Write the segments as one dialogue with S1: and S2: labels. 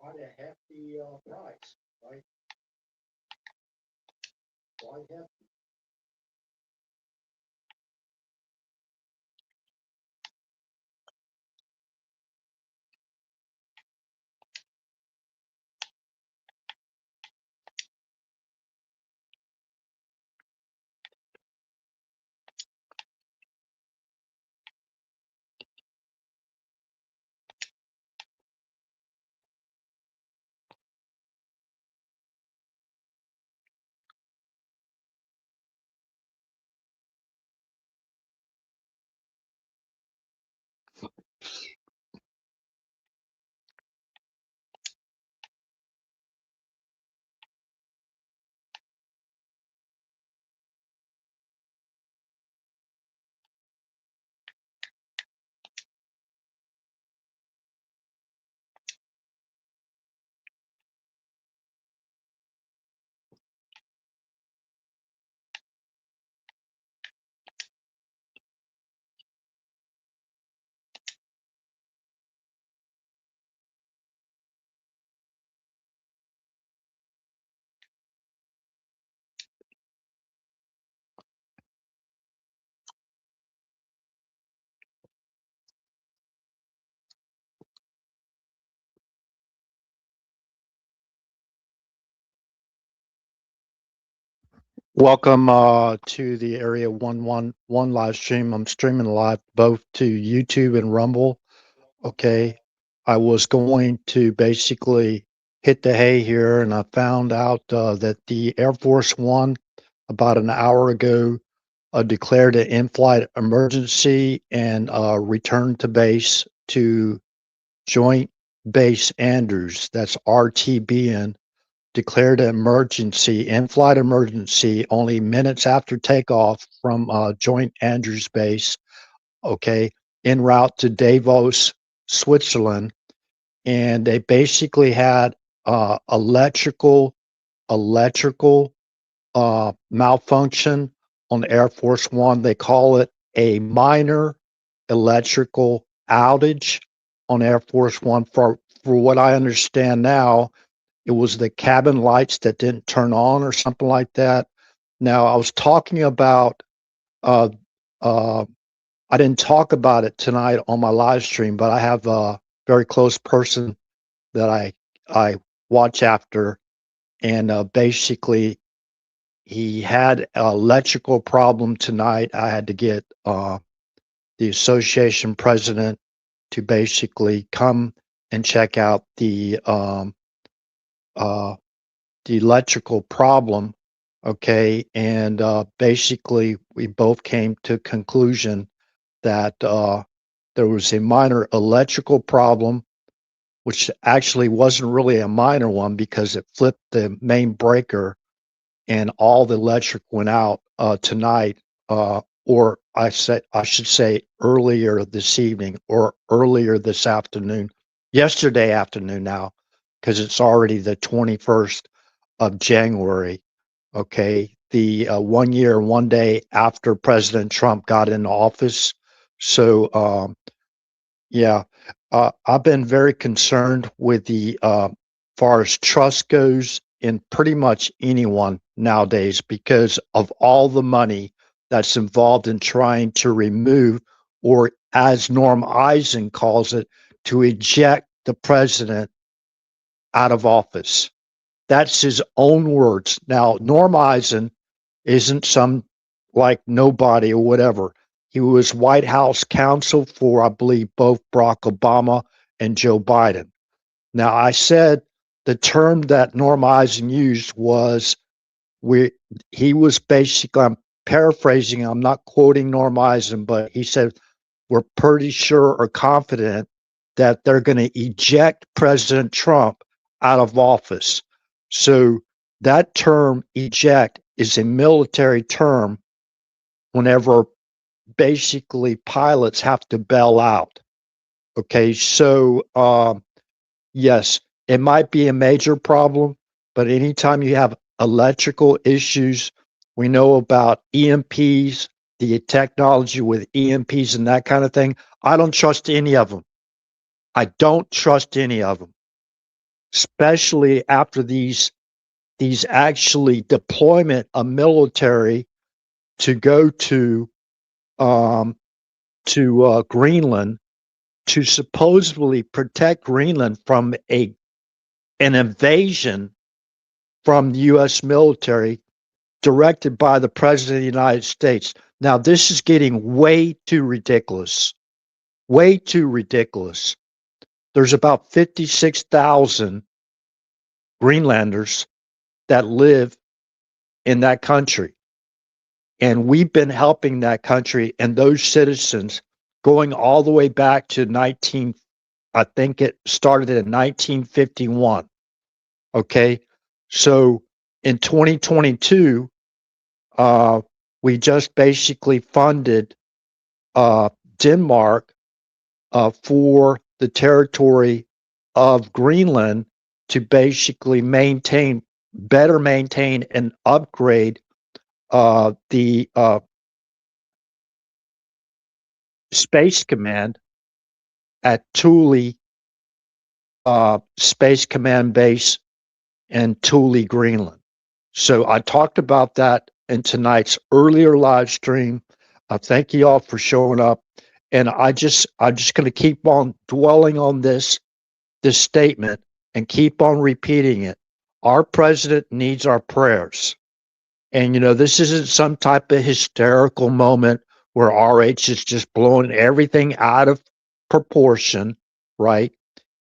S1: quite a hefty price, right? Quite hefty. Welcome to the Area 111 live stream. I'm streaming live both to YouTube and Rumble. Okay. I was going to basically hit the hay here, and I found out that the Air Force One about an hour ago declared an in-flight emergency and returned to base to Joint Base Andrews. That's RTBN. Declared an emergency, in-flight emergency, only minutes after takeoff from Joint Andrews Base, okay, en route to Davos, Switzerland. And they basically had electrical malfunction on Air Force One. They call it a minor electrical outage on Air Force One. For what I understand now, it was the cabin lights that didn't turn on or something like that. Now, I was talking about, uh, uh, I didn't talk about it tonight on my live stream, but I have a very close person that I watch after, and basically he had an electrical problem tonight. I had to get the association president to basically come and check out uh, the electrical problem. Okay. And basically, we both came to conclusion that there was a minor electrical problem, which actually wasn't really a minor one because it flipped the main breaker and all the electric went out tonight, or I should say earlier this evening or earlier this afternoon, yesterday afternoon now, because it's already the 21st of January. Okay, the 1 year, 1 day after President Trump got in office. So, yeah, I've been very concerned with the far as trust goes in pretty much anyone nowadays because of all the money that's involved in trying to remove, or as Norm Eisen calls it, to eject the president out of office. That's his own words. Now, Norm Eisen isn't some like nobody or whatever. He was White House counsel for, I believe, both Barack Obama and Joe Biden. Now, I said the term that Norm Eisen used was we. He was basically, I'm paraphrasing, I'm not quoting Norm Eisen, but he said we're pretty sure or confident that they're going to eject President Trump out of office. So that term eject is a military term whenever basically pilots have to bail out. Okay, so yes, it might be a major problem, but anytime you have electrical issues, we know about EMPs, the technology with EMPs and that kind of thing. I don't trust any of them. I don't trust any of them. especially after these actually deployment of military to go to Greenland to supposedly protect Greenland from an invasion from the U.S. military directed by the President of the United States. Now, this is getting way too ridiculous. Way too ridiculous. There's about 56,000 Greenlanders that live in that country. And we've been helping that country and those citizens going all the way back to I think it started in 1951. Okay. So in 2022, we just basically funded Denmark for the territory of Greenland to basically better maintain and upgrade the Space Command at Thule Space Command Base in Thule, Greenland. So I talked about that in tonight's earlier live stream. Thank you all for showing up. And I'm just going to keep on dwelling on this statement and keep on repeating it. Our president needs our prayers. And, this isn't some type of hysterical moment where RH is just blowing everything out of proportion, right?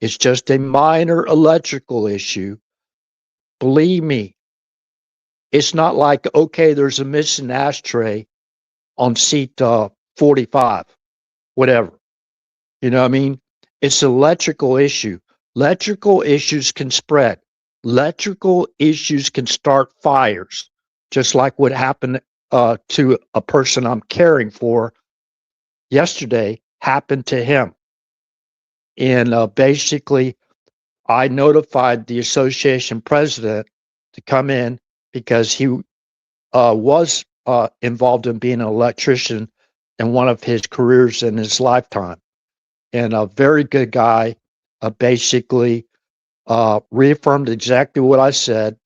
S1: It's just a minor electrical issue. Believe me, it's not like, okay, there's a missing ashtray on seat 45, whatever. You know what I mean? It's an electrical issue. Electrical issues can spread. Electrical issues can start fires, just like what happened to a person I'm caring for yesterday happened to him. And basically, I notified the association president to come in because he was involved in being an electrician in one of his careers in his lifetime. And a very good guy basically reaffirmed exactly what I said.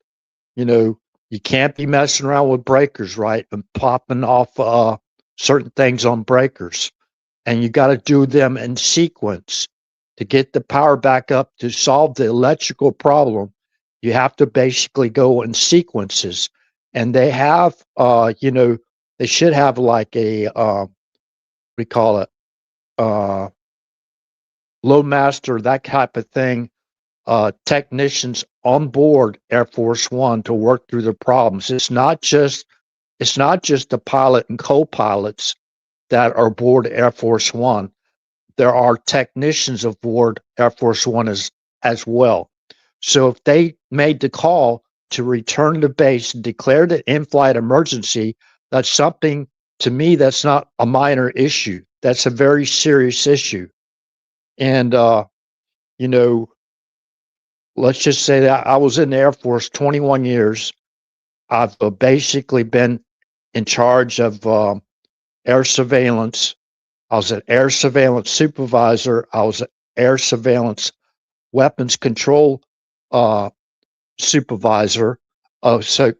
S1: You can't be messing around with breakers, right? And popping off certain things on breakers. And you got to do them in sequence to get the power back up to solve the electrical problem. You have to basically go in sequences. And they have, they should have like a, we call it, load master, that type of thing, technicians on board Air Force One to work through the problems. It's not just the pilot and co-pilots that are aboard Air Force One. There are technicians aboard Air Force One as well. So if they made the call to return to base and declared an in-flight emergency, that's something, to me, that's not a minor issue. That's a very serious issue. And, let's just say that I was in the Air Force 21 years. I've basically been in charge of air surveillance. I was an air surveillance supervisor. I was an air surveillance weapons control supervisor. So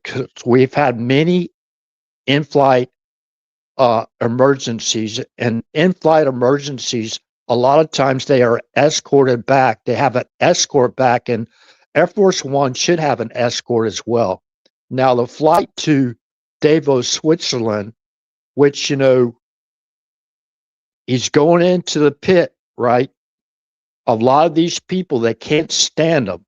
S1: we've had many in-flight emergencies, and in-flight emergencies, a lot of times they are escorted back. They have an escort back, and Air Force One should have an escort as well. Now, the flight to Davos, Switzerland, which, he's going into the pit, right? A lot of these people, they can't stand him.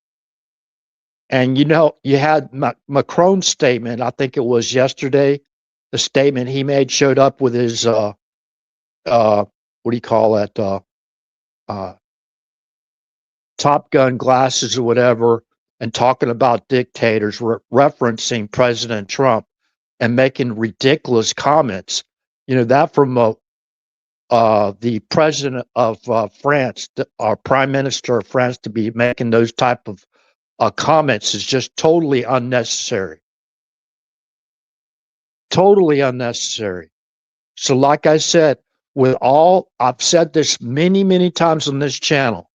S1: And, you had Macron's statement, I think it was yesterday, the statement he made showed up with his, what do you call it, Top Gun glasses or whatever, and talking about dictators, referencing President Trump and making ridiculous comments. That from the president of France, our prime minister of France, to be making those type of comments is just totally unnecessary. Totally unnecessary. So like I said, I've said this many, many times on this channel,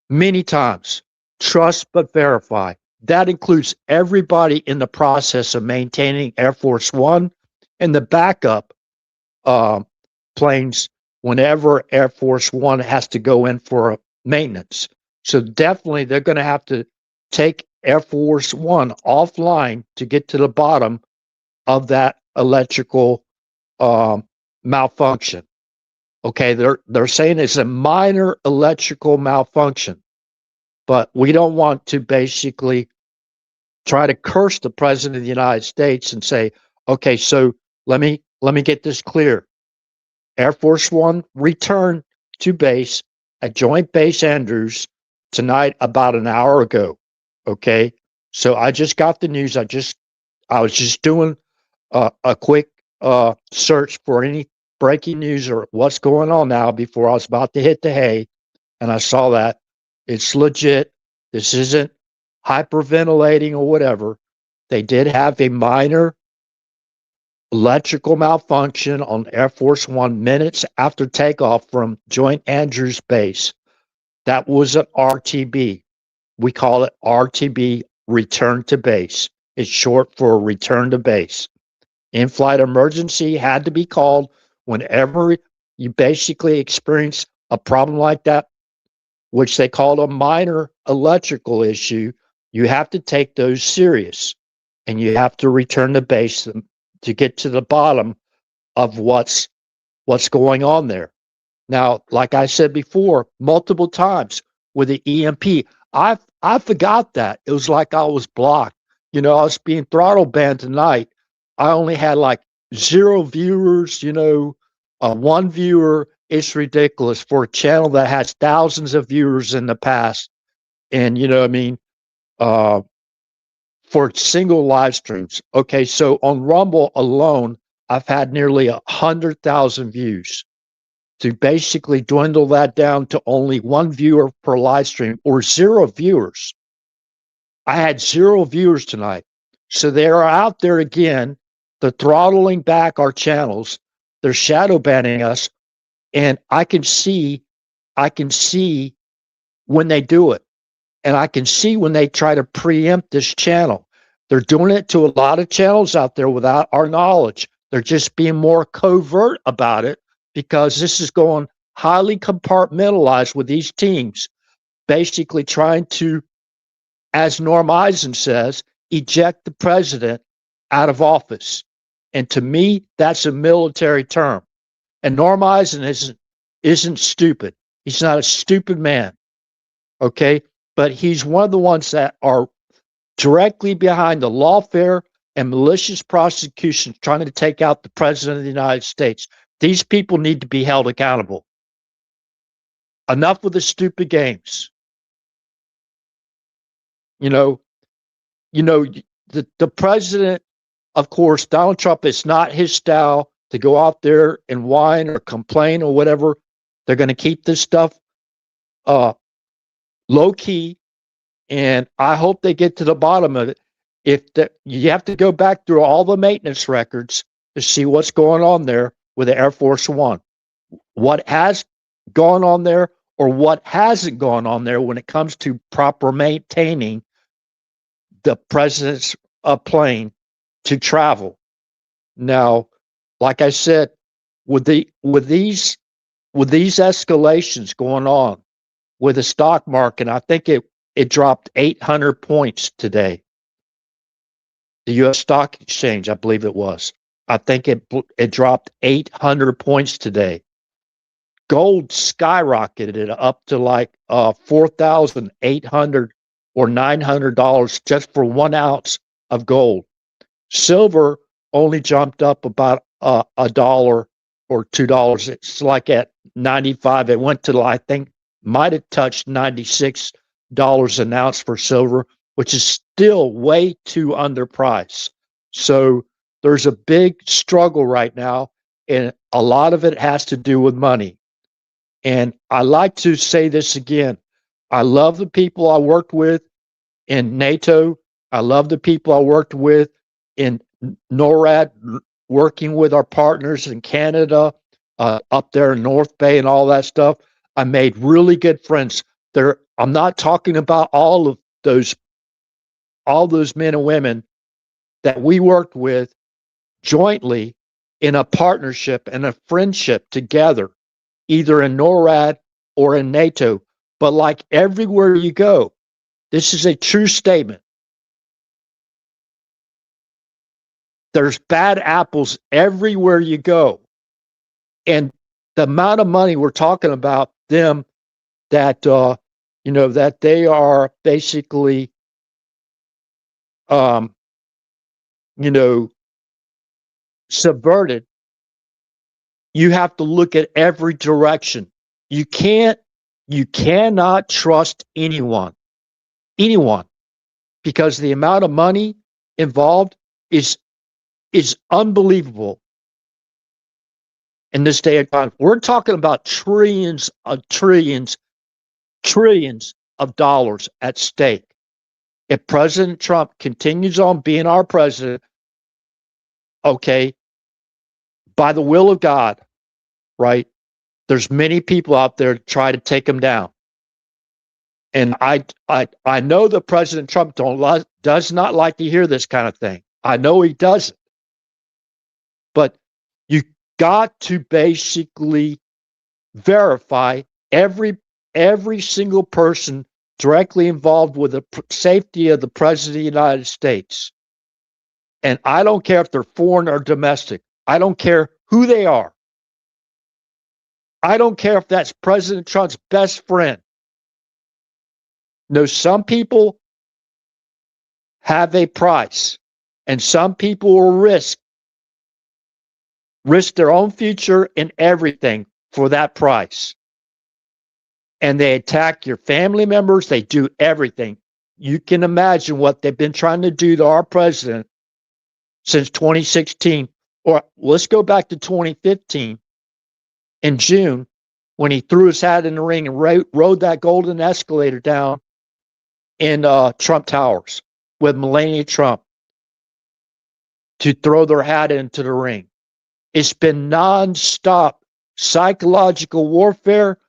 S1: many times. trust but verify. That includes everybody in the process of maintaining Air Force One and the backup uh, planes whenever Air Force One has to go in for maintenance. So definitely they're going to have to take Air Force One offline to get to the bottom of that electrical malfunction. Okay, they're saying it's a minor electrical malfunction, but we don't want to basically try to curse the president of the United States and say, okay, so let me get this clear. Air Force One returned to base at Joint Base Andrews tonight about an hour ago. Okay, so I just got the news. I was just doing a quick search for any breaking news or what's going on now before I was about to hit the hay, and I saw that it's legit. This isn't hyperventilating or whatever. They did have a minor electrical malfunction on Air Force One minutes after takeoff from Joint Andrews Base. That was an RTB. We call it RTB, return to base. It's short for return to base. In-flight emergency had to be called whenever you basically experience a problem like that, which they called a minor electrical issue. You have to take those serious, and you have to return to base to get to the bottom of what's going on there. Now, like I said before, multiple times with the EMP, I forgot that. It was like I was blocked. I was being throttle banned tonight. I only had like 0 viewers, one viewer. It's ridiculous for a channel that has thousands of viewers in the past. And, I mean, for single live streams. Okay, so on Rumble alone, I've had nearly 100,000 views. To basically dwindle that down to only 1 viewer per live stream or 0 viewers. I had 0 viewers tonight. So they are out there again. They're throttling back our channels. They're shadow banning us. And I can see when they do it. And I can see when they try to preempt this channel. They're doing it to a lot of channels out there without our knowledge. They're just being more covert about it because this is going highly compartmentalized with these teams, basically trying to, as Norm Eisen says, eject the president out of office. And to me, that's a military term. And Norm Eisen isn't stupid. He's not a stupid man. Okay? But he's one of the ones that are directly behind the lawfare and malicious prosecutions trying to take out the president of the United States. These people need to be held accountable. Enough with the stupid games. The president, of course, Donald Trump, it's not his style to go out there and whine or complain or whatever. They're going to keep this stuff low key, and I hope they get to the bottom of it. You have to go back through all the maintenance records to see what's going on there with the Air Force One, what has gone on there or what hasn't gone on there when it comes to proper maintaining the president's plane to travel. Now, like I said, with these escalations going on with the stock market, I think it dropped 800 points today. The U.S. Stock Exchange, I believe it was. I think it dropped 800 points today. Gold skyrocketed up to like $4,800 or $900 just for 1 ounce of gold. Silver only jumped up about $1 or $2. It's like at 95. It went to, I think, might have touched $96 an ounce for silver, which is still way too underpriced. So there's a big struggle right now, and a lot of it has to do with money. And I like to say this again. I love the people I worked with in NATO. I love the people I worked with in NORAD, working with our partners in Canada, up there in North Bay and all that stuff. I made really good friends. They're I'm not talking about all those men and women that we worked with jointly in a partnership and a friendship together, either in NORAD or in NATO. But like everywhere you go, this is a true statement. There's bad apples everywhere you go. And the amount of money we're talking about them that, that they are basically, subverted, you have to look at every direction. You cannot trust anyone, because the amount of money involved is unbelievable in this day and time. We're talking about trillions of dollars at stake. If President Trump continues on being our president, okay, by the will of God, right? There's many people out there to try to take him down. And I know that President Trump does not like to hear this kind of thing. I know he doesn't. But you got to basically verify every single person directly involved with the safety of the President of the United States. And I don't care if they're foreign or domestic. I don't care who they are. I don't care if that's President Trump's best friend. No, some people have a price, and some people will risk their own future and everything for that price. And they attack your family members. They do everything. You can imagine what they've been trying to do to our president since 2016. Or let's go back to 2015 in June, when he threw his hat in the ring and rode that golden escalator down in Trump Towers with Melania Trump to throw their hat into the ring. It's been nonstop psychological warfare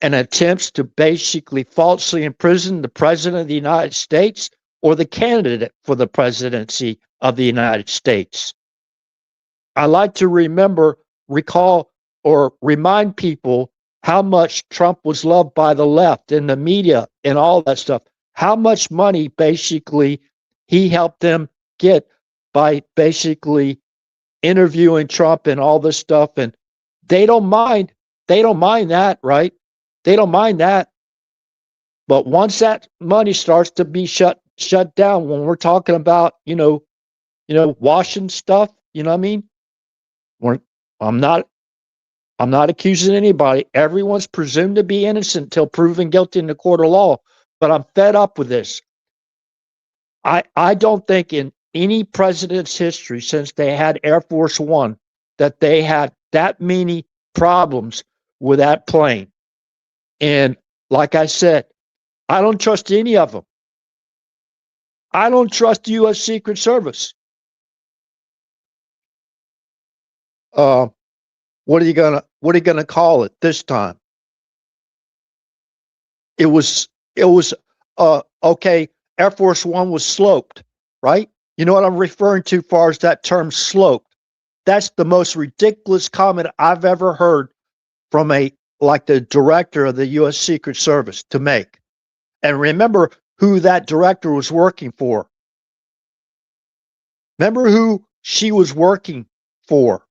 S1: and attempts to basically falsely imprison the President of the United States or the candidate for the presidency of the United States. I like to recall or remind people how much Trump was loved by the left and the media and all that stuff. How much money basically he helped them get by basically interviewing Trump and all this stuff. And they don't mind that, right? They don't mind that. But once that money starts to be shut down, when we're talking about, washing stuff, you know what I mean? I'm not accusing anybody. Everyone's presumed to be innocent until proven guilty in the court of law. But I'm fed up with this. I don't think in any president's history since they had Air Force One that they had that many problems with that plane. And like I said, I don't trust any of them. I don't trust the U.S. Secret Service. What are you gonna call it this time? It was okay. Air Force One was sloped, right? You know what I'm referring to, far as that term sloped. That's the most ridiculous comment I've ever heard from the director of the U.S. Secret Service to make. And remember who that director was working for. Remember who she was working for.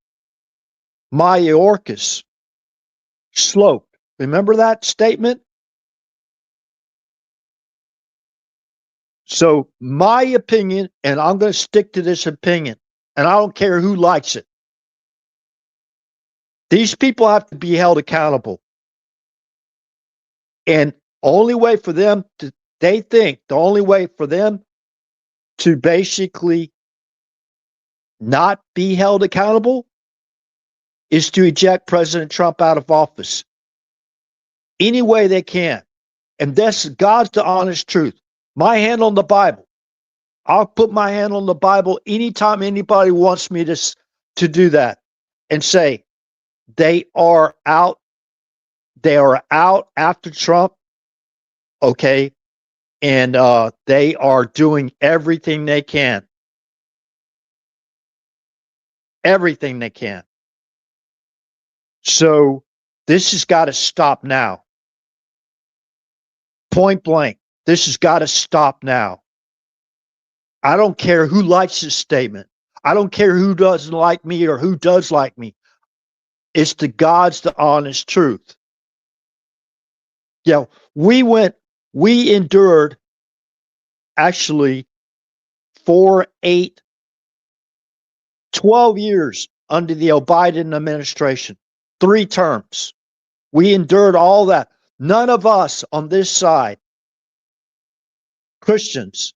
S1: Mayorkas. Sloped. Remember that statement? So my opinion, and I'm going to stick to this opinion, and I don't care who likes it. These people have to be held accountable. And the only way for them to basically not be held accountable is to eject President Trump out of office any way they can. And that's God's the honest truth. My hand on the Bible. I'll put my hand on the Bible anytime anybody wants me to do that and say they are out after Trump okay? And they are doing everything they can. Everything they can. So this has got to stop now. Point blank. This has got to stop now. I don't care who likes this statement. I don't care who doesn't like me or who does like me. It's the God's the honest truth. Yeah, we endured actually 4, 8, 12 years under the Biden administration, 3 terms. We endured all that. None of us on this side, Christians,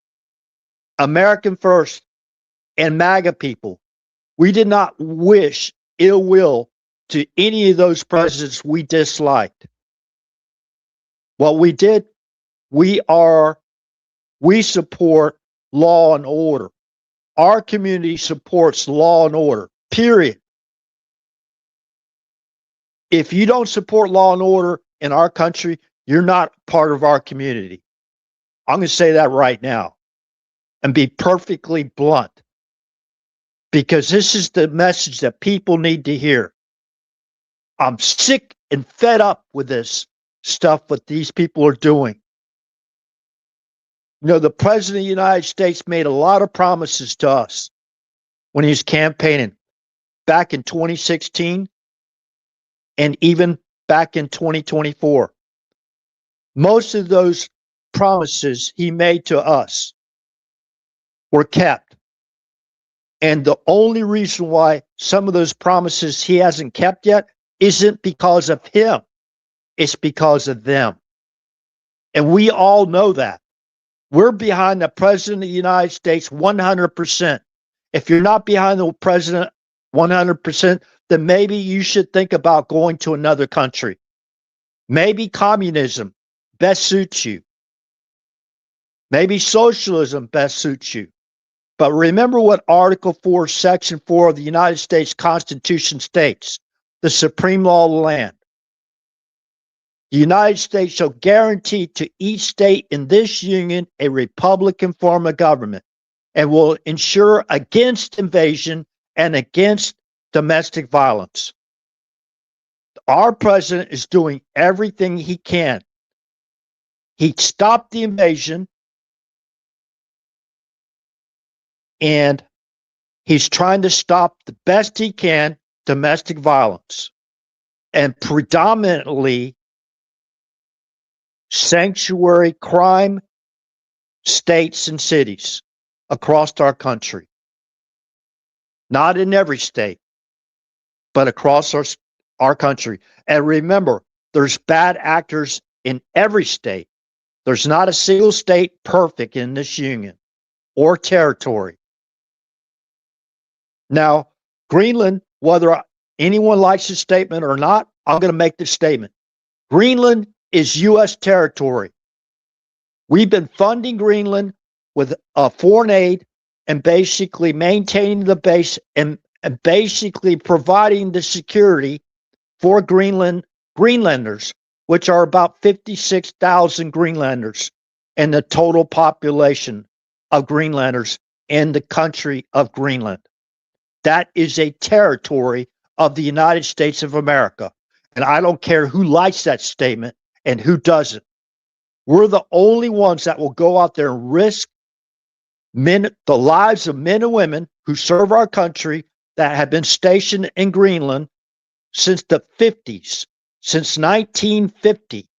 S1: American First, and MAGA people, we did not wish ill will to any of those presidents we disliked. What we did, we support law and order. Our community supports law and order, period. If you don't support law and order in our country, you're not part of our community. I'm going to say that right now and be perfectly blunt, because this is the message that people need to hear. I'm sick and fed up with this stuff what these people are doing. You know, the president of the United States made a lot of promises to us when he was campaigning back in 2016 and even back in 2024. Most of those promises he made to us were kept. And the only reason why some of those promises he hasn't kept yet isn't because of him. It's because of them. And we all know that. We're behind the president of the United States 100%. If you're not behind the president 100%, then maybe you should think about going to another country. Maybe communism best suits you. Maybe socialism best suits you. But remember what Article 4, Section 4 of the United States Constitution states: the supreme law of the land. The United States shall guarantee to each state in this union a republican form of government and will ensure against invasion and against domestic violence. Our president is doing everything he can. He stopped the invasion, and he's trying to stop the best he can domestic violence, and predominantly sanctuary crime states and cities across our country. Not in every state, but across our country. And remember, there's bad actors in every state. There's not a single state perfect in this union or territory. Now, Greenland, whether anyone likes this statement or not, I'm going to make this statement. Greenland is U.S. territory. We've been funding Greenland with foreign aid and basically maintaining the base and basically providing the security for Greenlanders, which are about 56,000 Greenlanders and the total population of Greenlanders in the country of Greenland. That is a territory of the United States of America. And I don't care who likes that statement and who doesn't. We're the only ones that will go out there and risk the lives of men and women who serve our country that have been stationed in Greenland since the 50s, since 1950,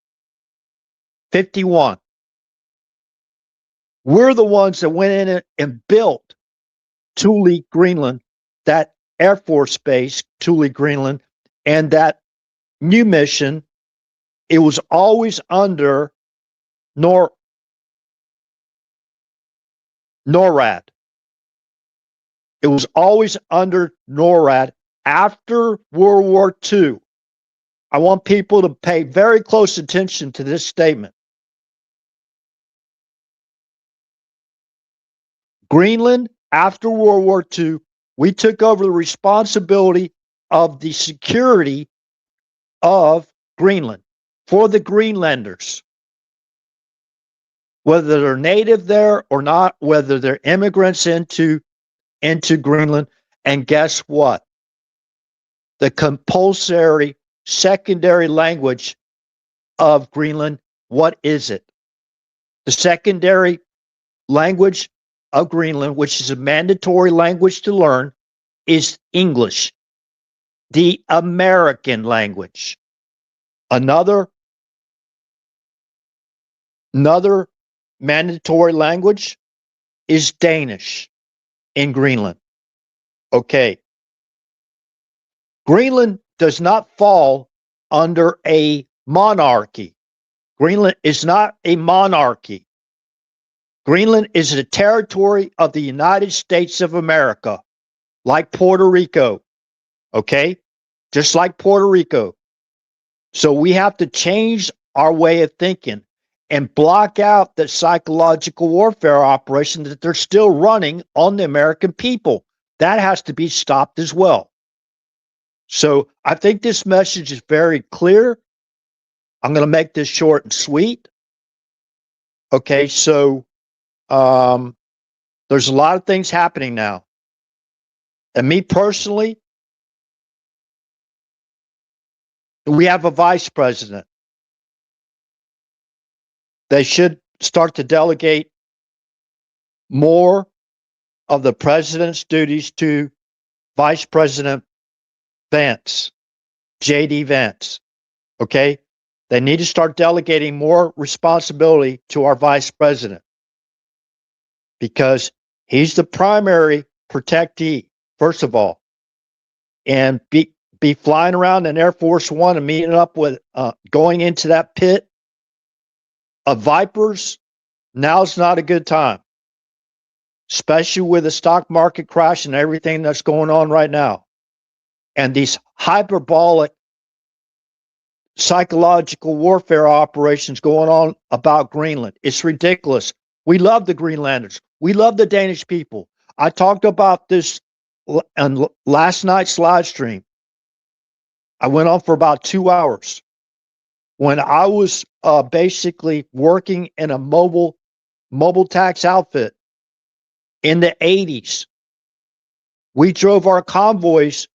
S1: 51. We're the ones that went in and built Thule, Greenland, that Air Force base, Thule, Greenland, and that new mission. It was always under NORAD. It was always under NORAD after World War II. I want people to pay very close attention to this statement. Greenland, after World War II, we took over the responsibility of the security of Greenland for the Greenlanders. whether they're native there or not, whether they're immigrants into Greenland. And guess what? The compulsory secondary language of Greenland, what is it? The secondary language of Greenland, which is a mandatory language to learn, is English, the American language. Another mandatory language is Danish in Greenland. Okay. Greenland does not fall under a monarchy. Greenland is not a monarchy. Greenland is a territory of the United States of America, like Puerto Rico. Okay? Just like Puerto Rico. So we have to change our way of thinking and block out the psychological warfare operation that they're still running on the American people. That has to be stopped as well. So I think this message is very clear. I'm going to make this short and sweet. Okay, so there's a lot of things happening now. And me personally, we have a vice president. They should start to delegate more of the president's duties to Vice President Vance, J.D. Vance. Okay? They need to start delegating more responsibility to our vice president because he's the primary protectee, first of all. And be flying around in Air Force One and meeting up with, going into that pit of vipers, now's not a good time, especially with the stock market crash and everything that's going on right now. And these hyperbolic psychological warfare operations going on about Greenland. It's ridiculous. We love the Greenlanders. We love the Danish people. I talked about this on last night's live stream. I went on for about 2 hours. When I was basically working in a mobile tax outfit in the 80s, we drove our convoys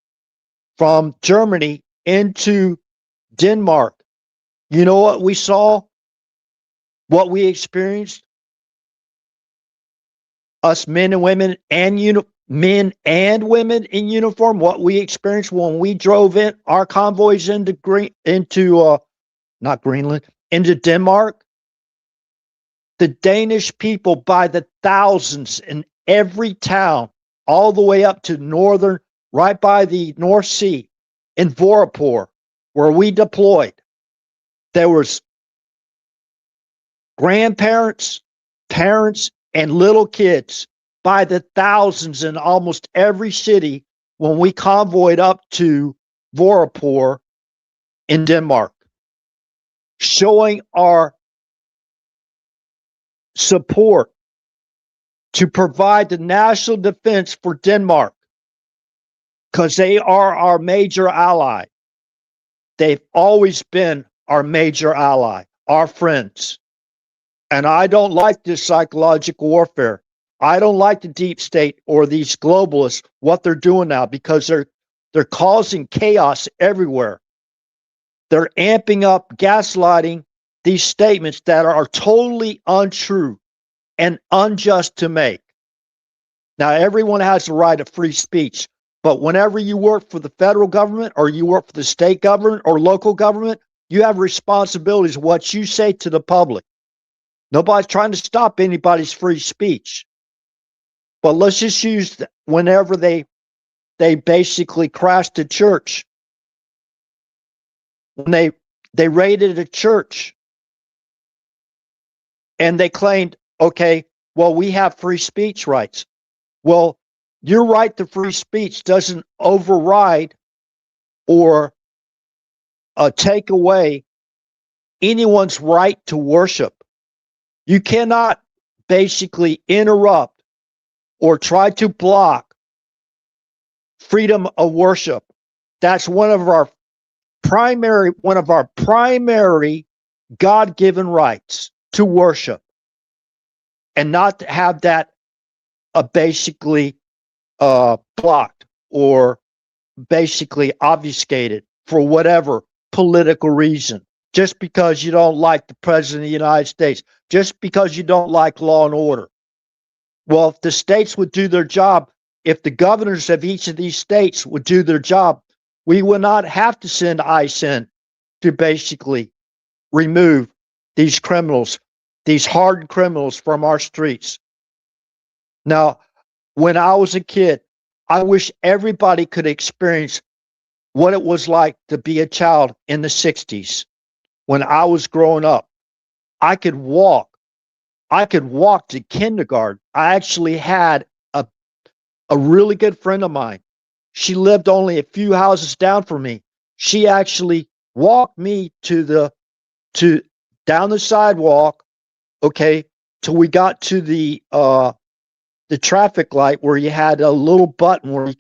S1: from Germany into Denmark. You know what we saw? What we experienced? Us men and women and men and women in uniform. What we experienced when we drove in our convoys into not Greenland, into Denmark. The Danish people by the thousands in every town, all the way up to northern, right by the North Sea, in Vorapor, where we deployed. There was grandparents, parents, and little kids by the thousands in almost every city when we convoyed up to Vorapor in Denmark, showing our support to provide the national defense for Denmark because they are our major ally. They've always been our major ally, our friends. And I don't like this psychological warfare. I don't like the deep state or these globalists, what they're doing now, because they're causing chaos everywhere. They're amping up, gaslighting these statements that are totally untrue and unjust to make. Now, everyone has the right of free speech, but whenever you work for the federal government or you work for the state government or local government, you have responsibilities what you say to the public. Nobody's trying to stop anybody's free speech. But let's just use whenever they basically crashed a church. When they raided a church and they claimed, okay, well, we have free speech rights. Well, your right to free speech doesn't override or take away anyone's right to worship. You cannot basically interrupt or try to block freedom of worship. That's one of our primary God-given rights, to worship. and not to have that basically blocked or basically obfuscated for whatever political reason. Just because you don't like the president of the United States, just because you don't like law and order. Well, if the states would do their job, if the governors of each of these states would do their job, we would not have to send ICE in to basically remove these criminals, these hardened criminals from our streets. Now, when I was a kid, I wish everybody could experience what it was like to be a child in the 60s. When I was growing up, I could walk. I could walk to kindergarten. I actually had a really good friend of mine. She lived only a few houses down from me. She actually walked me to down the sidewalk, okay, till we got to the traffic light where you had a little button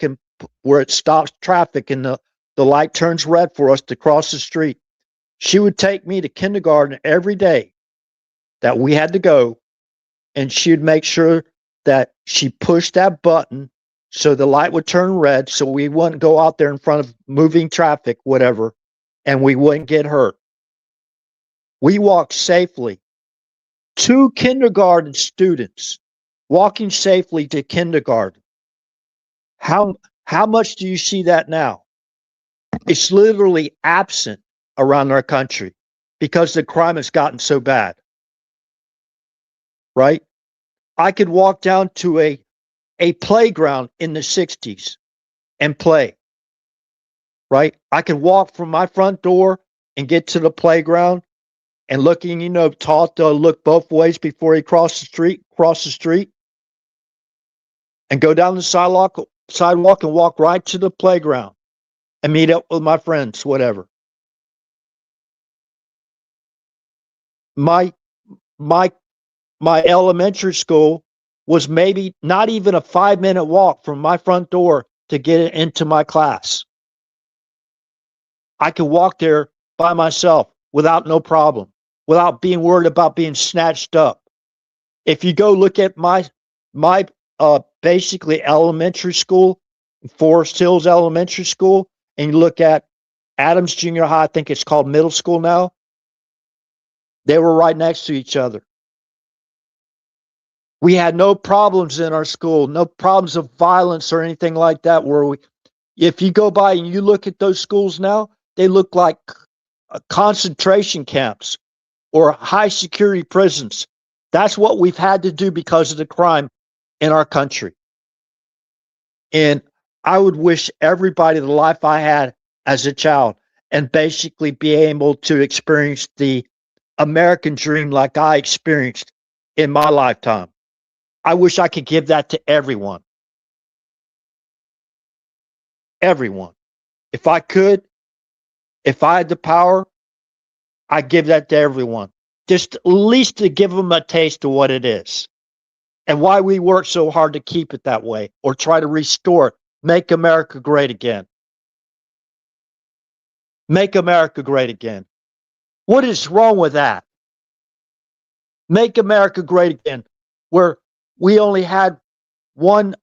S1: where it stops traffic and the light turns red for us to cross the street. She would take me to kindergarten every day that we had to go, and she would make sure that she pushed that button so the light would turn red so we wouldn't go out there in front of moving traffic, whatever, and we wouldn't get hurt. We walked safely. 2 kindergarten students walking safely to kindergarten. How much do you see that now? It's literally absent around our country because the crime has gotten so bad. Right? I could walk down to a playground in the 60s and play. Right? I could walk from my front door and get to the playground and looking, taught to look both ways before he cross the street and go down the sidewalk and walk right to the playground and meet up with my friends, whatever. My elementary school was maybe not even a 5-minute walk from my front door to get into my class. I could walk there by myself without no problem, without being worried about being snatched up. If you go look at my basically elementary school, Forest Hills Elementary School, and you look at Adams Junior High, I think it's called middle school now, they were right next to each other. We had no problems in our school, no problems of violence or anything like that. If you go by and you look at those schools now, they look like concentration camps or high security prisons. That's what we've had to do because of the crime in our country. And I would wish everybody the life I had as a child and basically be able to experience the American dream like I experienced in my lifetime. I wish I could give that to everyone. Everyone. If I could, if I had the power, I'd give that to everyone. Just at least to give them a taste of what it is and why we work so hard to keep it that way or try to restore it. Make America great again. Make America great again. What is wrong with that? Make America great again, where we only had one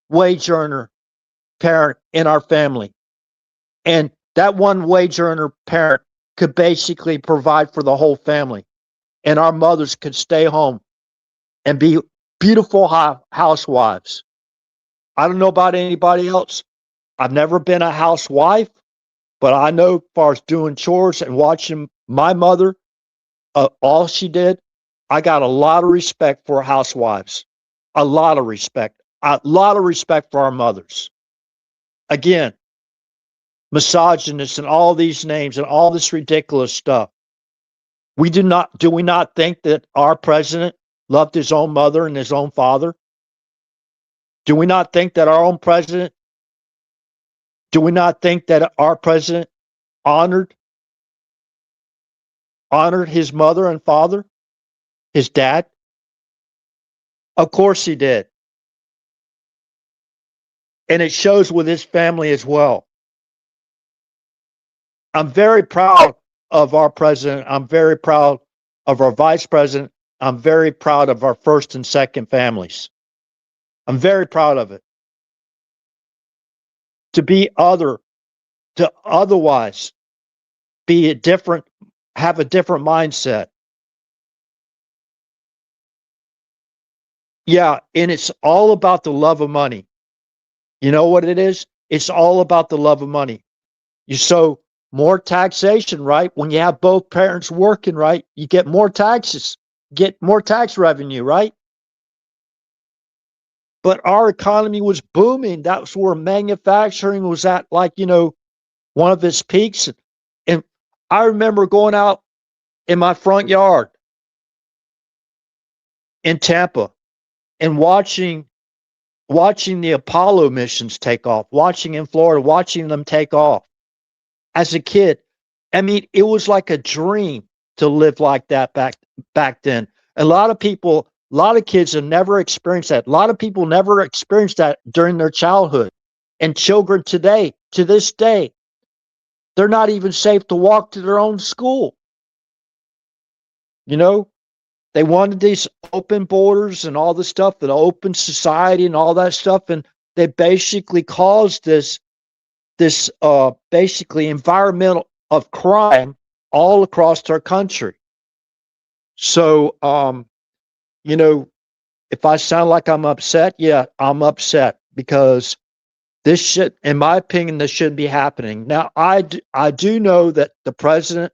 S1: wage earner parent in our family. And that one wage earner parent could basically provide for the whole family. And our mothers could stay home and be beautiful housewives. I don't know about anybody else. I've never been a housewife, but I know as far as doing chores and watching my mother, all she did, I got a lot of respect for housewives. A lot of respect. A lot of respect for our mothers. Again, misogynists and all these names and all this ridiculous stuff. Do we not think that our president loved his own mother and his own father? Do we not think that our president honored his mother and father, his dad? Of course he did. And it shows with his family as well. I'm very proud of our president. I'm very proud of our vice president. I'm very proud of our first and second families. I'm very proud of it. To otherwise be a different, have a different mindset. Yeah, and it's all about the love of money. You know what it is? It's all about the love of money. So more taxation, right? When you have both parents working, right, you get more taxes, get more tax revenue, right? But our economy was booming. That's where manufacturing was at, like, one of its peaks. And I remember going out in my front yard in Tampa and watching the Apollo missions take off, watching in Florida, watching them take off as a kid. I mean, it was like a dream to live like that back then. A lot of kids have never experienced that. A lot of people never experienced that during their childhood. And children today, to this day, they're not even safe to walk to their own school. They wanted these open borders and all the stuff, an open society and all that stuff, and they basically caused this basically environmental of crime all across our country. So, if I sound like I'm upset, yeah, I'm upset because this should, in my opinion, this shouldn't be happening. Now, I do know that President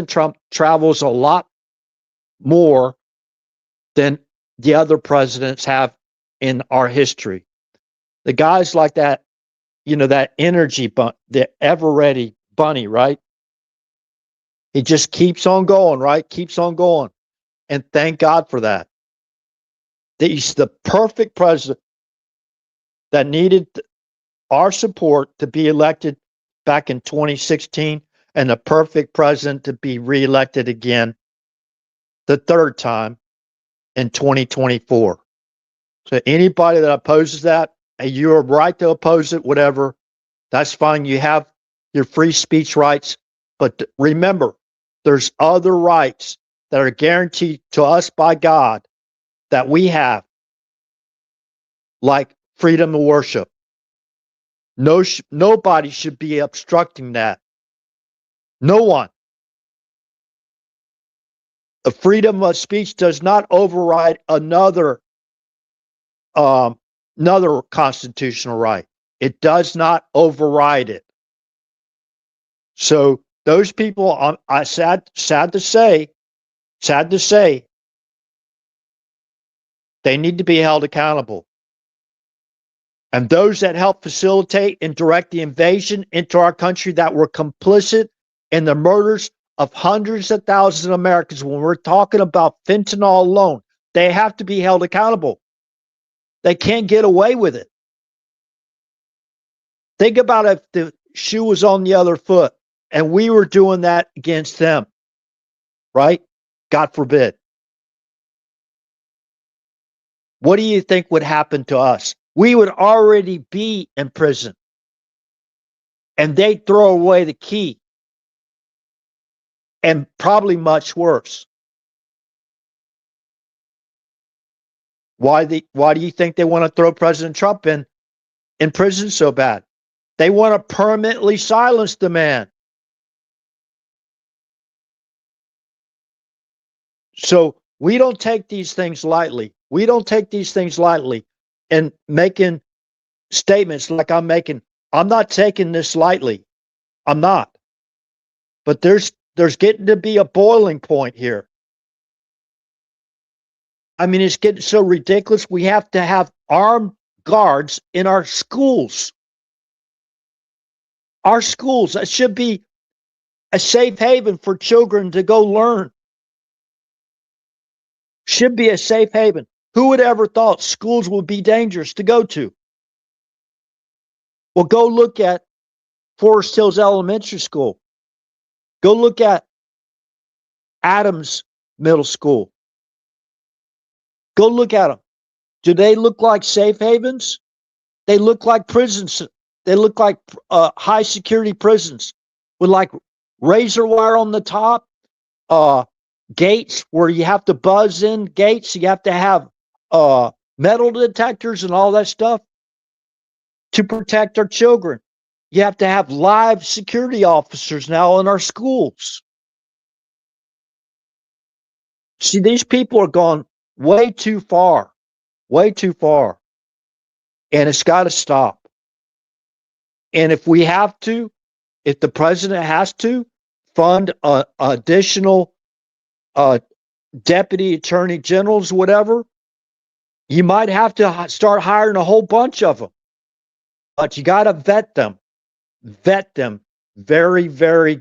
S1: Trump, travels a lot more than the other presidents have in our history. The guys like that, that energy, the ever ready bunny, right? He just keeps on going, right? Keeps on going. And thank God for that. He's the perfect president that needed our support to be elected back in 2016, and the perfect president to be reelected again the third time in 2024. So anybody that opposes that, you're right to oppose it, whatever, that's fine. You have your free speech rights. But remember, there's other rights that are guaranteed to us by God that we have, like freedom of worship. Nobody should be obstructing that. No one. The freedom of speech does not override another constitutional right. It does not override it. So those people, I sad to say, they need to be held accountable. And those that helped facilitate and direct the invasion into our country, that were complicit in the murders of hundreds of thousands of Americans, when we're talking about fentanyl alone, they have to be held accountable. They can't get away with it. Think about if the shoe was on the other foot and we were doing that against them, right? God forbid. What do you think would happen to us? We would already be in prison, and they'd throw away the key, and probably much worse. Why do you think they want to throw President Trump in prison so bad? They want to permanently silence the man. So we don't take these things lightly. We don't take these things lightly. And making statements like I'm making, I'm not taking this lightly. I'm not. But there's getting to be a boiling point here. I mean, it's getting so ridiculous. We have to have armed guards in our schools. Our schools, that should be a safe haven for children to go learn. Should be a safe haven. Who would ever thought schools would be dangerous to go to? Well, go look at Forest Hills Elementary School. Go look at Adams Middle School. Go look at them. Do they look like safe havens? They look like prisons. They look like high security prisons with like razor wire on the top, gates where you have to buzz in gates. You have to have metal detectors and all that stuff to protect our children. You have to have live security officers now in our schools. See, these people are gone way too far, way too far. And it's got to stop. And if we have to, if the president has to fund additional deputy attorney generals, whatever, you might have to start hiring a whole bunch of them. But you got to vet them very, very,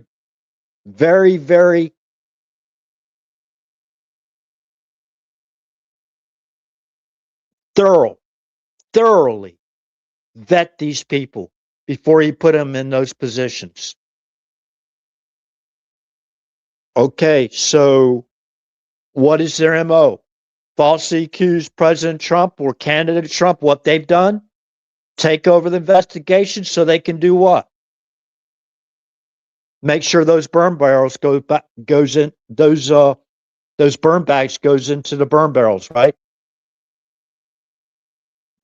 S1: very, very thoroughly vet these people before you put them in those positions. Okay, so what is their MO? Falsely accuse President Trump or candidate Trump. What they've done? Take over the investigation so they can do what? Make sure those burn barrels goes in those burn bags goes into the burn barrels, right?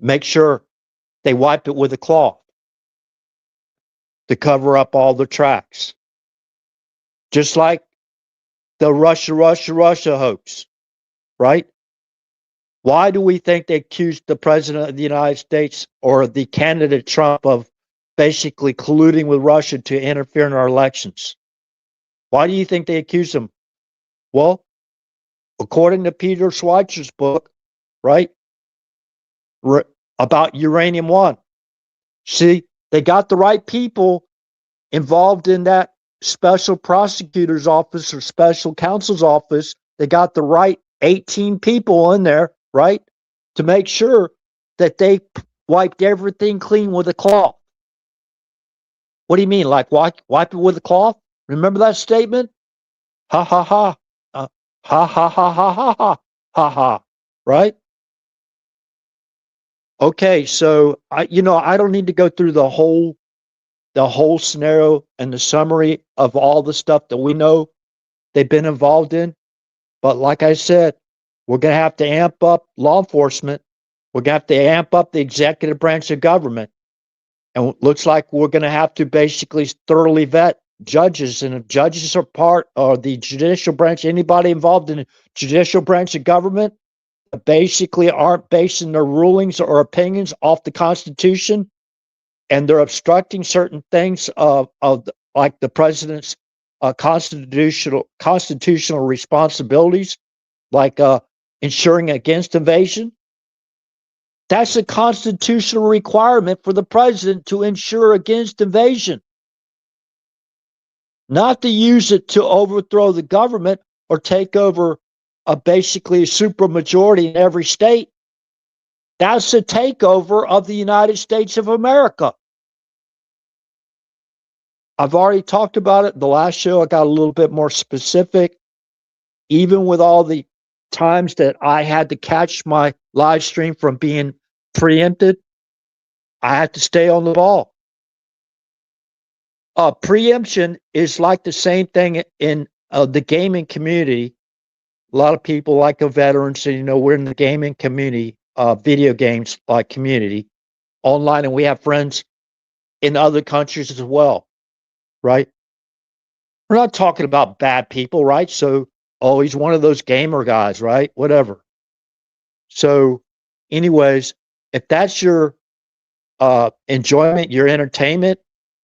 S1: Make sure they wipe it with a cloth to cover up all the tracks. Just like the Russia hoax, right? Why do we think they accused the president of the United States or the candidate Trump of basically colluding with Russia to interfere in our elections? Why do you think they accused him? Well, according to Peter Schweizer's book, right, about Uranium One, see, they got the right people involved in that special prosecutor's office or special counsel's office. They got the right 18 people in there, right, to make sure that they wiped everything clean with a cloth. What do you mean? Like wipe it with a cloth? Remember that statement? Ha ha ha. Ha ha ha ha ha ha ha ha. Right? Okay, so I don't need to go through the whole scenario and the summary of all the stuff that we know they've been involved in. But like I said, we're going to have to amp up law enforcement. We're going to have to amp up the executive branch of government. And it looks like we're going to have to basically thoroughly vet judges. And if judges are part of the judicial branch, anybody involved in the judicial branch of government, basically aren't basing their rulings or opinions off the Constitution, and they're obstructing certain things of like the president's constitutional responsibilities, like ensuring against invasion. That's a constitutional requirement for the president to ensure against invasion, not to use it to overthrow the government or take over basically a supermajority in every state. That's a takeover of the United States of America. I've already talked about it. The last show, I got a little bit more specific. Even with all the times that I had to catch my live stream from being preempted, I had to stay on the ball. Preemption is like the same thing in the gaming community. A lot of people like the veterans, and we're in the gaming community, video games like community online, and we have friends in other countries as well, right? We're not talking about bad people, right? So, oh, he's one of those gamer guys, right? Whatever. So, anyways, if that's your enjoyment, your entertainment,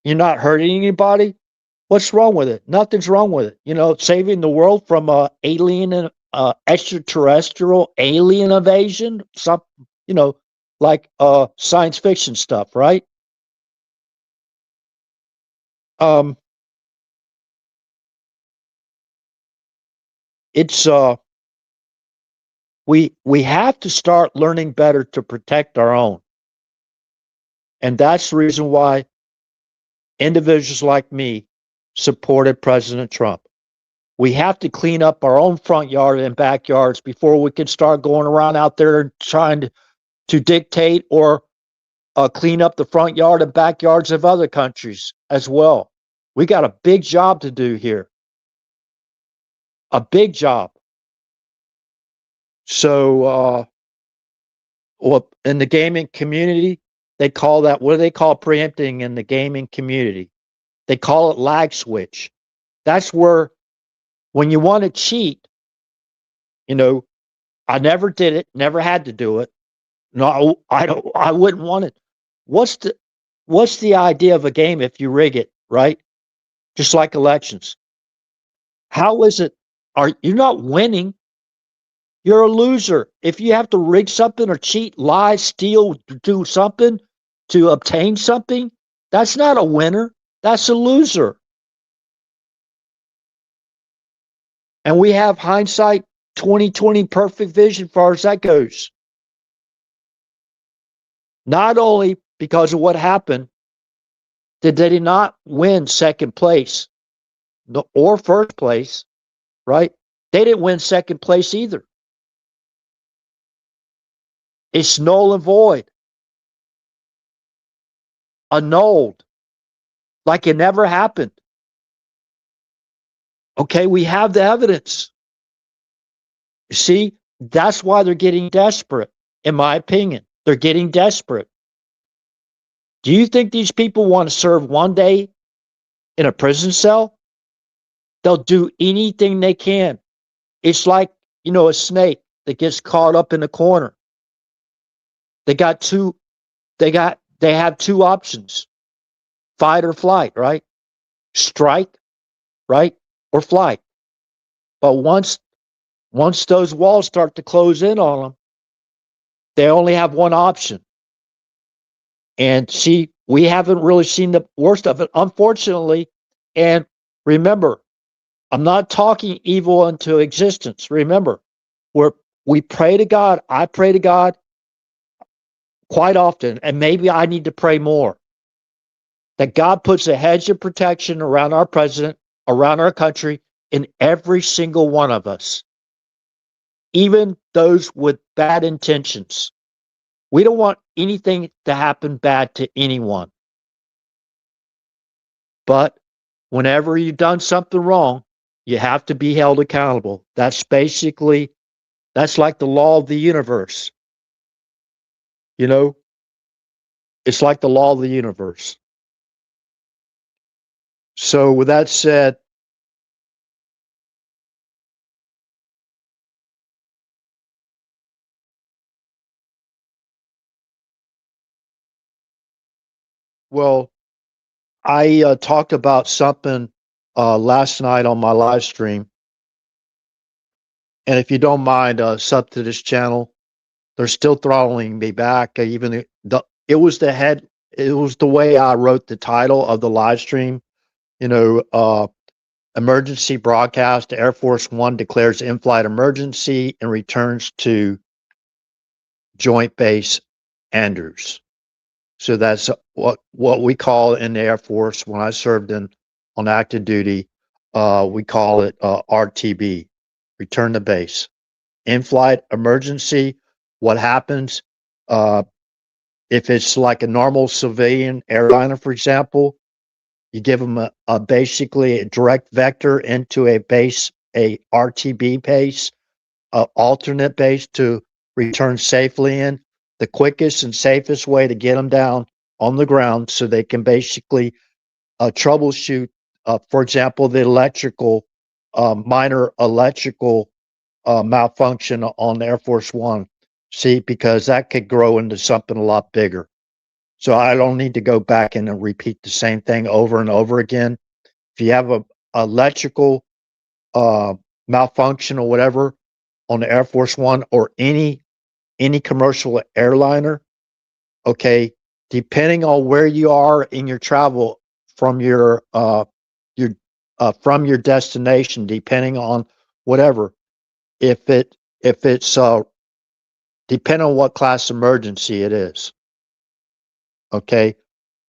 S1: you're not hurting anybody, what's wrong with it? Nothing's wrong with it. Saving the world from alien extraterrestrial alien invasion, some, like science fiction stuff, right? It's we have to start learning better to protect our own. And that's the reason why individuals like me supported President Trump. We have to clean up our own front yard and backyards before we can start going around out there and trying to dictate or clean up the front yard and backyards of other countries as well. We got a big job to do here. a big job. So, well, in the gaming community, they call that, what do they call preempting in the gaming community? They call it lag switch. That's where, when you want to cheat, you know, I never did it, never had to do it. No, I don't, I wouldn't want it. What's the idea of a game if you rig it, right? Just like elections. How is it? Are you not winning? You're a loser. If you have to rig something or cheat, lie, steal, do something to obtain something, that's not a winner. That's a loser. And we have hindsight 2020 perfect vision as far as that goes. Not only because of what happened did they not win second place or first place, right? They didn't win second place either. It's null and void, annulled, like it never happened. Okay, we have the evidence. See, that's why they're getting desperate, in my opinion. They're getting desperate. Do you think these people want to serve one day in a prison cell? They'll do anything they can. It's like, a snake that gets caught up in the corner. They have two options. Fight or flight, right? Strike, right? Or flight. But once those walls start to close in on them, they only have one option. And see, we haven't really seen the worst of it, unfortunately. And remember, I'm not talking evil into existence. Remember, we pray to God. I pray to God quite often, and maybe I need to pray more, that God puts a hedge of protection around our president, around our country, in every single one of us, even those with bad intentions. We don't want anything to happen bad to anyone. But whenever you've done something wrong, you have to be held accountable. That's like the law of the universe. It's like the law of the universe. So with that said, well, I talked about something last night on my live stream. And if you don't mind, sub to this channel. They're still throttling me back. It was the way I wrote the title of the live stream. Emergency broadcast. Air Force One declares in-flight emergency and returns to Joint Base Andrews. So that's what we call in the Air Force. When I served on active duty, we call it RTB, return to base. In-flight emergency. What happens if it's like a normal civilian airliner, for example? You give them basically a direct vector into a base, a RTB base, alternate base to return safely in. The quickest and safest way to get them down on the ground so they can basically troubleshoot, for example, the minor electrical malfunction on Air Force One. See, because that could grow into something a lot bigger. So I don't need to go back and repeat the same thing over and over again. If you have a electrical malfunction or whatever on the Air Force One or any commercial airliner, okay, depending on where you are in your travel from your destination, depending on whatever, if it's depending on what class emergency it is. Okay.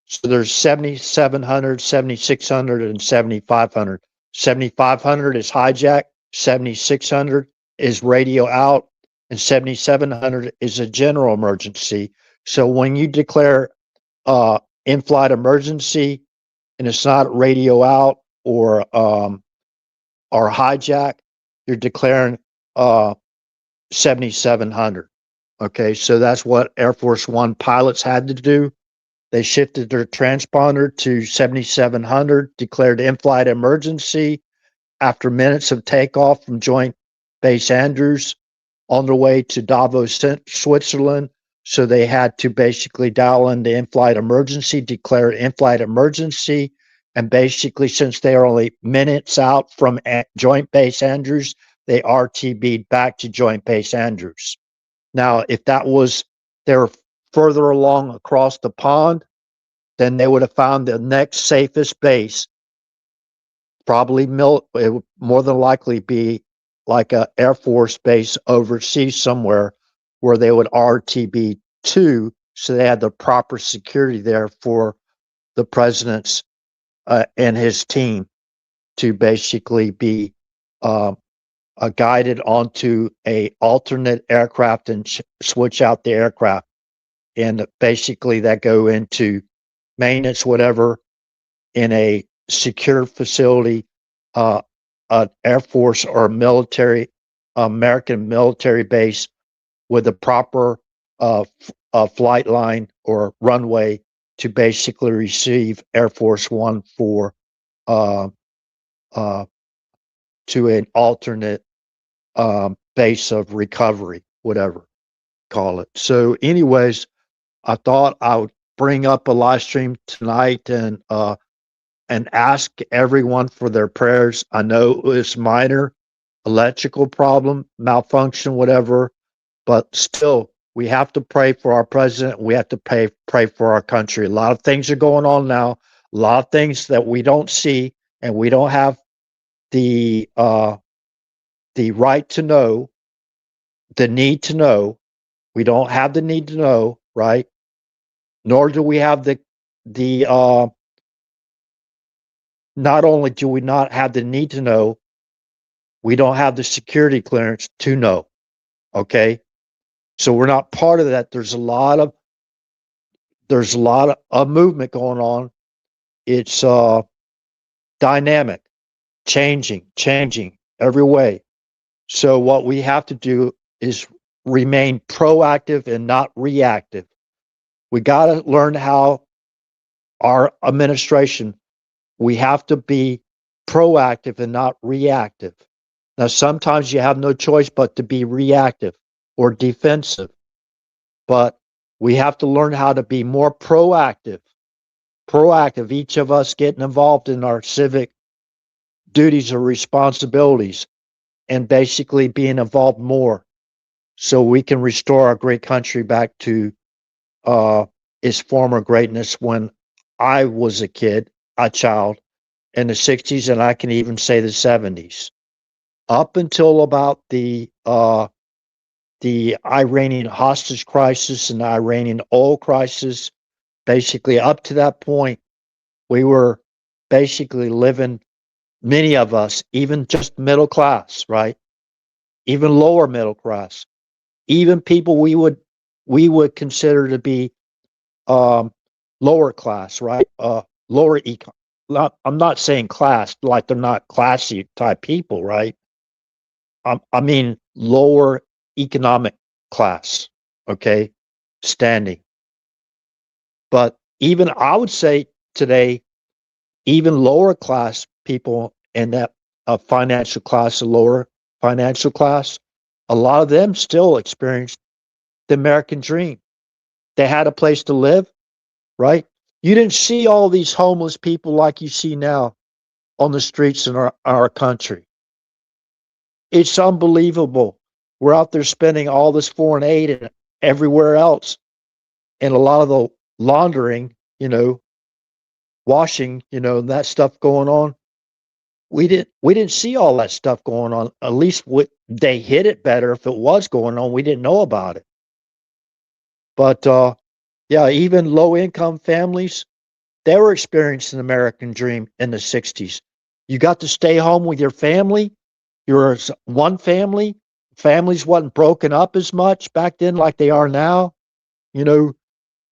S1: So there's 7,700, 7,600, and 7,500. 7,500 is hijack, 7,600 is radio out, and 7,700 is a general emergency. So when you declare in-flight emergency and it's not radio out or hijack, you're declaring 7,700. Okay, so that's what Air Force One pilots had to do. They shifted their transponder to 7,700, declared in-flight emergency after minutes of takeoff from Joint Base Andrews on their way to Davos, Switzerland. So they had to basically dial in the in-flight emergency, declare in-flight emergency, and basically, since they are only minutes out from Joint Base Andrews, they RTB'd back to Joint Base Andrews. Now, if that was they're further along across the pond, then they would have found the next safest base. Probably it would more than likely be like a Air Force base overseas somewhere where they would RTB to, so they had the proper security there for the president's and his team to basically be guided onto a alternate aircraft and switch out the aircraft, and basically that go into maintenance, whatever, in a secure facility, an Air Force or military, American military base with a proper flight line or runway to basically receive Air Force One for to an alternate base of recovery, whatever call it. So, anyways, I thought I would bring up a live stream tonight and ask everyone for their prayers. I know it was minor electrical problem, malfunction, whatever, but still, we have to pray for our president. We have to pray for our country. A lot of things are going on now. A lot of things that we don't see, and we don't have the right to know, the need to know. We don't have the need to know, right? Nor do we have the not only do we not have the need to know, we don't have the security clearance to know. Okay, so we're not part of that. There's a lot of movement going on. It's dynamic, changing every way. So what we have to do is remain proactive and not reactive. We got to learn how our administration, we have to be proactive and not reactive. Now, sometimes you have no choice but to be reactive or defensive, but we have to learn how to be more proactive. Each of us getting involved in our civic duties or responsibilities and basically being involved more so we can restore our great country back to its former greatness when I was a child in the 60s, and I can even say the 70s. Up until about the Iranian hostage crisis and the Iranian oil crisis, basically up to that point, we were basically living, many of us, even just middle class, right? Even lower middle class, even people we would consider to be lower class, right? Lower econ. I'm not saying class like they're not classy type people, right? I mean lower economic class, okay, standing. But even I would say today, even lower class people in that financial class, a lower financial class, a lot of them still experienced the American dream. They had a place to live, right? You didn't see all these homeless people like you see now on the streets in our country. It's unbelievable. We're out there spending all this foreign aid and everywhere else, and a lot of the laundering, washing, that stuff going on. We didn't see all that stuff going on. At least they hid it better. If it was going on, we didn't know about it. But yeah, even low income families, they were experiencing the American dream in the 60s. You got to stay home with your family. You were one family. Families wasn't broken up as much back then like they are now.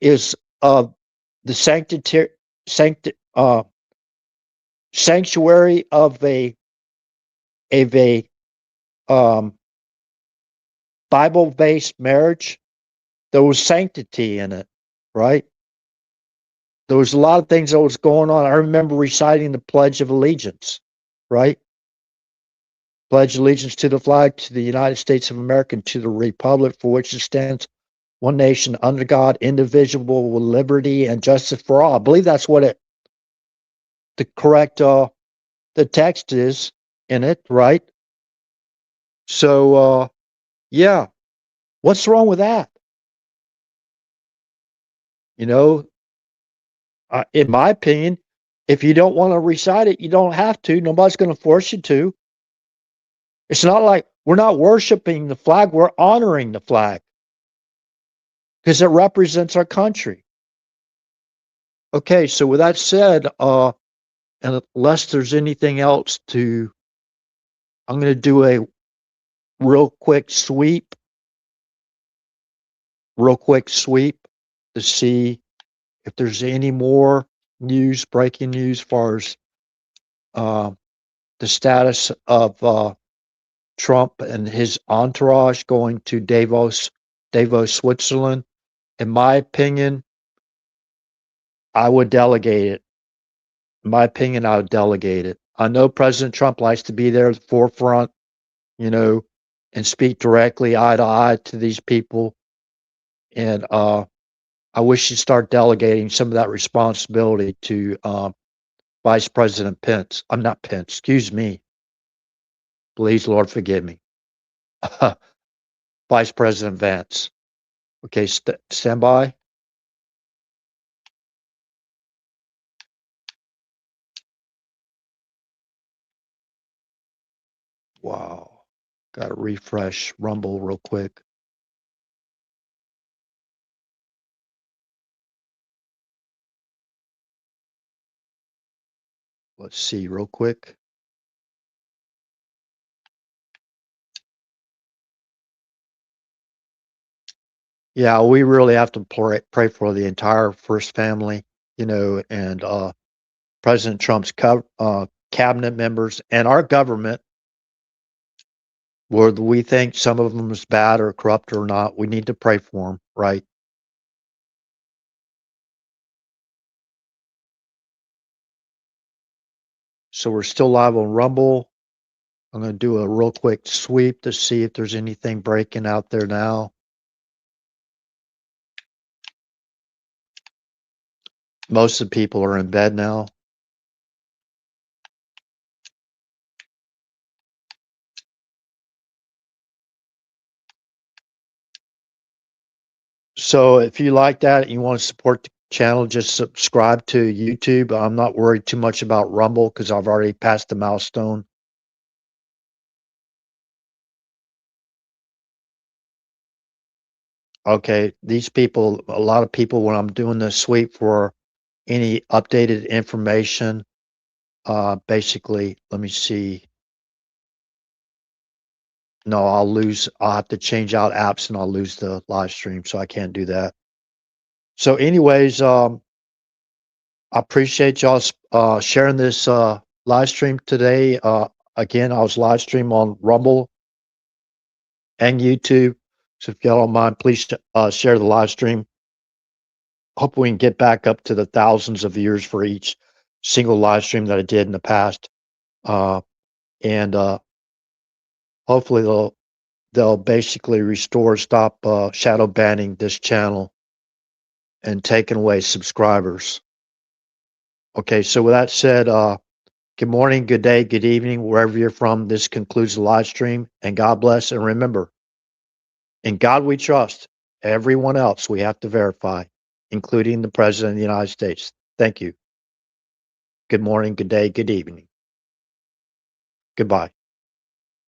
S1: Is the sanctuary of a um, Bible-based marriage, there was sanctity in it, right? There was a lot of things that was going on. I remember reciting the Pledge of Allegiance, right? Pledge allegiance to the flag, to the United States of America, and to the republic for which it stands, one nation under God, indivisible, with liberty and justice for all. I believe that's what the correct the text is in it, right? So yeah, what's wrong with that? You know, in my opinion, if you don't want to recite it, you don't have to. Nobody's going to force you to. It's not like we're not worshiping the flag, we're honoring the flag because it represents our country. Okay, so with that said, and unless there's anything else I'm going to do a real quick sweep to see if there's any more breaking news, as far as the status of Trump and his entourage going to Davos, Switzerland. In my opinion, I would delegate it. In my opinion, I would delegate it. I know President Trump likes to be there at the forefront, and speak directly eye to eye to these people. And I wish he'd start delegating some of that responsibility to Vice President Pence. I'm not Pence, excuse me. Please, Lord, forgive me. Vice President Vance. Okay, stand by. Wow. Got to refresh Rumble real quick. Let's see real quick. Yeah, we really have to pray for the entire First Family, and President Trump's cabinet members and our government. Whether we think some of them is bad or corrupt or not, we need to pray for them, right? So we're still live on Rumble. I'm going to do a real quick sweep to see if there's anything breaking out there now. Most of the people are in bed now. So if you like that and you want to support the channel, just subscribe to YouTube. I'm not worried too much about Rumble because I've already passed the milestone. Okay, these people, a lot of people, when I'm doing this sweep for any updated information, basically, let me see. No, I'll have to change out apps and I'll lose the live stream, so I can't do that. So anyways, I appreciate y'all sharing this live stream today. Again, I was live stream on Rumble and YouTube. So if y'all don't mind, please share the live stream. Hope we can get back up to the thousands of viewers for each single live stream that I did in the past. And hopefully they'll basically stop shadow banning this channel and taking away subscribers. Okay, so with that said, good morning, good day, good evening, wherever you're from. This concludes the live stream, and God bless. And remember, in God we trust. Everyone else we have to verify, including the President of the United States. Thank you. Good morning, good day, good evening. Goodbye.